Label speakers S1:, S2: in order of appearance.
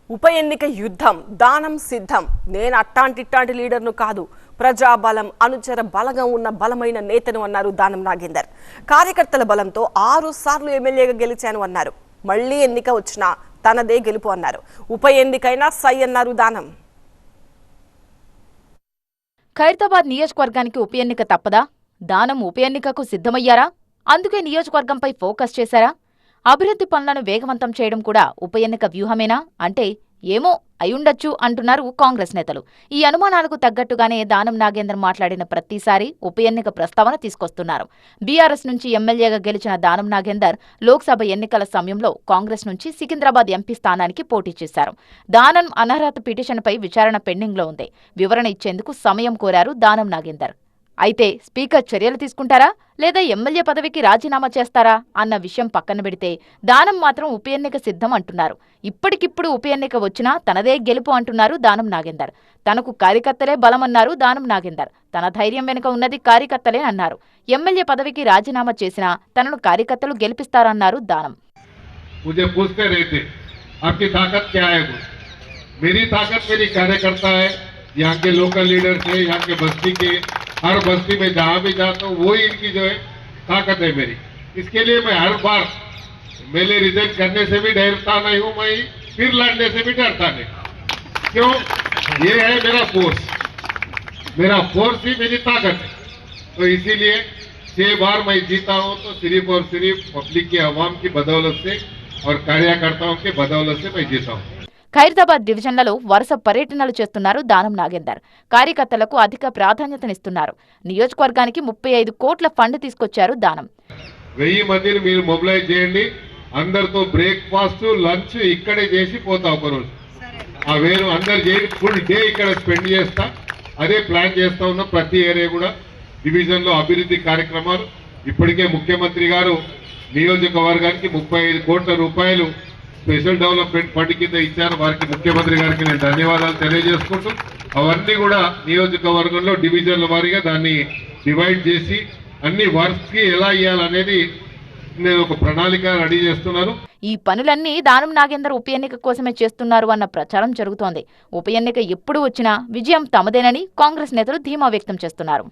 S1: ఉప ఎన్నిక యుద్ధం దానం సిద్ధం. నేను అట్టాంటి లీడర్ను కాదు, ప్రజాబలం అనుచర బలంగా ఉన్న బలమైన నేతను అన్నారు దానం నాగేందర్. కార్యకర్తల బలంతో 6 సార్లు ఎమ్మెల్యేగా గెలిచాను అన్నారు. మళ్లీ ఎన్నిక వచ్చినా తనదే గెలుపు అన్నారు. ఉప ఎన్నికైనా సై అన్నారు దానం.
S2: ఖైరతాబాద్ నియోజకవర్గానికి ఉప ఎన్నిక తప్పదా? దానం ఉప ఎన్నికకు సిద్ధమయ్యారా? అందుకే నియోజకవర్గంపై ఫోకస్ చేశారా? అభివృద్ధి పనులను వేగవంతం చేయడం కూడా ఉప ఎన్నిక వ్యూహమేనా అంటే ఏమో అయుండొచ్చు అంటున్నారు కాంగ్రెస్ నేతలు. ఈ అనుమానాలకు తగ్గట్టుగానే దానం నాగేందర్ మాట్లాడిన ప్రతిసారి ఉప ఎన్నిక ప్రస్తావన తీసుకొస్తున్నారు. బీఆర్ఎస్ నుంచి ఎమ్మెల్యేగా గెలిచిన దానం నాగేందర్ లోక్సభ ఎన్నికల సమయంలో కాంగ్రెస్ నుంచి సికింద్రాబాద్ ఎంపీ స్థానానికి పోటీ చేశారు. దానం అనర్హత పిటిషన్పై విచారణ పెండింగ్లో ఉంది. వివరణ ఇచ్చేందుకు సమయం కోరారు దానం నాగేందర్. అయితే స్పీకర్ చర్యలు తీసుకుంటారా లేదా ఎమ్మెల్యే పదవికి రాజీనామా చేస్తారా అన్న విషయం పక్కన పెడితే దానం మాత్రం ఉప ఎన్నిక సిద్ధం అంటున్నారు. ఇప్పటికిప్పుడు ఉప ఎన్నిక వచ్చినా తనదే గెలుపు అంటున్నారు దానం నాగేందర్. తనకు కార్యకర్తలే బలమన్నారు దానం నాగేందర్. తన ధైర్యం వెనుక ఉన్నది కార్యకర్తలే అన్నారు. ఎమ్మెల్యే పదవికి రాజీనామా చేసినా తనను కార్యకర్తలు గెలిపిస్తారన్నారు దానం.
S3: हर बस्ती में जहां भी जाता हूँ वो इनकी जो है ताकत है मेरी। इसके लिए मैं हर बार मेले रिजाइन करने से भी डरता नहीं हूँ, मैं फिर लड़ने से भी डरता नहीं। क्यों? ये है मेरा फोर्स ही मेरी ताकत है। तो इसीलिए 6 बार मैं जीता हूँ तो सिर्फ और सिर्फ पब्लिक की आवाम की बदौलत से और कार्यकर्ताओं की बदौलत से मैं जीता हूँ.
S2: ఖైరతాబాద్ డివిజన్లలో వరుస పర్యటనలు చేస్తున్నారు దానం నాగేందర్. కార్యకర్తలకు అధిక ప్రాధాన్యతనిస్తున్నారు. నియోజకవర్గానికి 35 కోట్ల ఫండ్ తీసుకొచ్చారు దానం.
S3: 1000 మందిని మీరు మొబిలైజ్ చేయండి, అందరితో బ్రేక్ఫాస్ట్ లంచ్ ఇక్కడే చేసి పోతా ఒకరోజు. ఆ వేరు అందరు చేసి ఫుల్ డే ఇక్కడ స్పెండ్ చేస్తా. అదే ప్లాన్ చేస్తా ఉన్నాం. ప్రతి ఏరియా కూడా డివిజన్ లో అభివృద్ధి కార్యక్రమాలు. ఇప్పటికే ముఖ్యమంత్రి గారు నియోజకవర్గానికి 35 కోట్ల రూపాయలు స్పెషల్ డెవలప్మెంట్ ఫండ్ కింద ఇచ్చారు. వారికి ముఖ్యమంత్రి గారికి నేను ధన్యవాదాలు తెలియజేసుకుంటూ అవన్నీ కూడా నియోజకవర్గంలో డివిజన్ల వారీగా దాన్ని డివైడ్ చేసి అన్ని వర్క్స్ కి ఎలా ఇవ్వాలనేది నేను ఒక ప్రణాళిక రెడీ చేస్తున్నాను.
S2: ఈ పనులన్నీ దానం నాగేందర్ ఉప ఎన్నిక కోసమే చేస్తున్నారు అన్న ప్రచారం జరుగుతోంది. ఉప ఎన్నిక ఎప్పుడు వచ్చినా విజయం తమదేనని కాంగ్రెస్ నేతలు ధీమా వ్యక్తం చేస్తున్నారు.